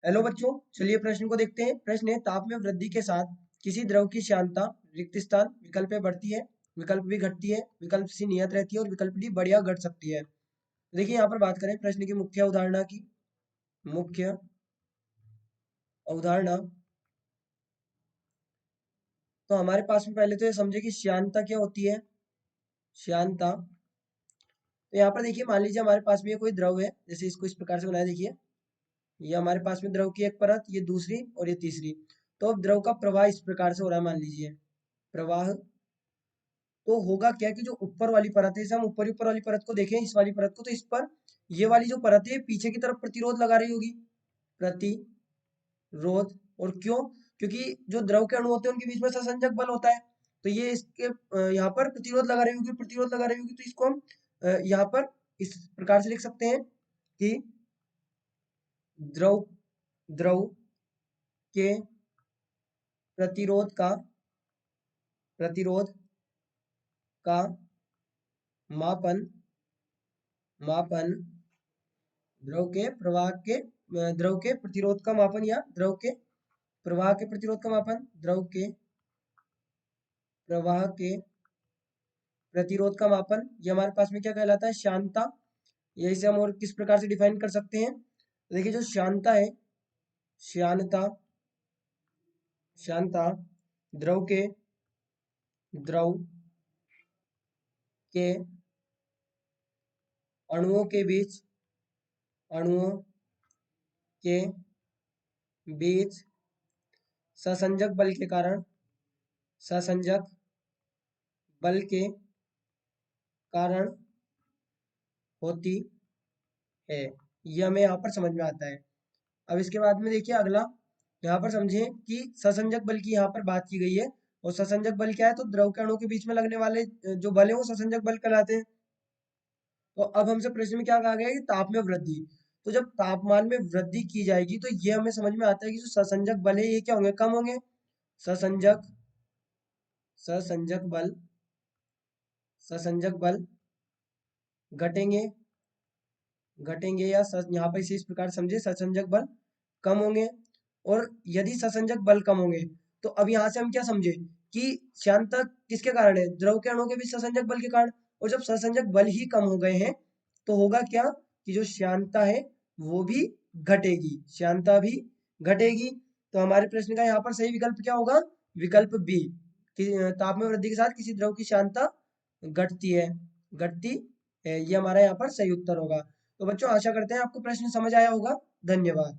Hello बच्चों, चलिए प्रश्न को देखते हैं। प्रश्न है, ताप में वृद्धि के साथ किसी द्रव की श्यानता रिक्त स्थान विकल्प ए बढ़ती है, विकल्प बी घटती है, विकल्प सी नियत रहती है और विकल्प डी बढ़िया घट सकती है। देखिए यहाँ पर बात करें प्रश्न की मुख्य अवधारणा की। मुख्य अवधारणा, तो हमारे पास में पहले तो ये समझे कि श्यानता क्या होती है। श्यानता, तो यहाँ पर देखिए मान लीजिए हमारे पास में ये कोई द्रव है, जैसे इसको इस प्रकार से बनाया। देखिए ये हमारे पास में द्रव की एक परत, ये दूसरी और ये तीसरी। तो अब द्रव का प्रवाह इस प्रकार से हो रहा है, मान लीजिए प्रवाह। तो होगा क्या कि जो ऊपर वाली परत है, जैसे हम ऊपर वाली परत को देखें, इस वाली परत को, तो इस पर ये वाली जो परत है पीछे की तरफ प्रतिरोध लगा रही होगी, प्रतिरोध। और क्यों? क्योंकि जो द्रव के अणु होते हैं उनके बीच में संसंजक बल होता है। तो ये इसके यहाँ पर प्रतिरोध लगा रही होगी, प्रतिरोध लगा रही होगी, तो इसको हम यहाँ पर इस प्रकार से लिख सकते हैं कि द्रव द्रव के प्रतिरोध का मापन मापन द्रव के प्रतिरोध का मापन, या द्रव के प्रवाह के प्रतिरोध का मापन, द्रव के प्रवाह के प्रतिरोध का मापन, ये हमारे पास में क्या कहलाता है? श्यानता। यही से हम और किस प्रकार से डिफाइन कर सकते हैं? देखिए जो श्यानता है, श्यानता श्यानता द्रव के अणुओं के बीच अणुओं के बीच ससंजक बल के कारण ससंजक बल के कारण होती है। ये हमें यहाँ पर समझ में आता है। अब इसके बाद में देखिए अगला, यहाँ पर समझिए कि ससंजक बल की यहाँ पर बात की गई है। और ससंजक बल क्या है? तो द्रव के अणु के बीच में लगने वाले जो बल है वो ससंजक बल कहलाते हैं। तो अब हमसे प्रश्न में क्या कहा गया है कि ताप में वृद्धि। तो जब तापमान में वृद्धि की जाएगी तो ये हमें समझ में आता है कि जो ससंजक बल है ये क्या होंगे? कम होंगे। ससंजक ससंजक बल ससंजक बल घटेंगे घटेंगे या यहाँ पर इसे इस प्रकार समझे, ससंजक बल कम होंगे। और यदि ससंजक बल कम होंगे तो अब यहाँ से हम क्या समझे कि श्यानता किसके कारण है? द्रव के अणुओं के बीच ससंजक बल के कारण। और जब ससंजक बल ही कम हो गए हैं तो होगा क्या कि जो श्यानता है वो भी घटेगी, श्यानता भी घटेगी। तो हमारे प्रश्न का यहाँ पर सही विकल्प क्या होगा? विकल्प बी, कि ताप में वृद्धि के साथ किसी द्रव की श्यानता घटती है। ये हमारा यहाँ पर सही उत्तर होगा। तो बच्चों आशा करते हैं आपको प्रश्न समझ आया होगा। धन्यवाद।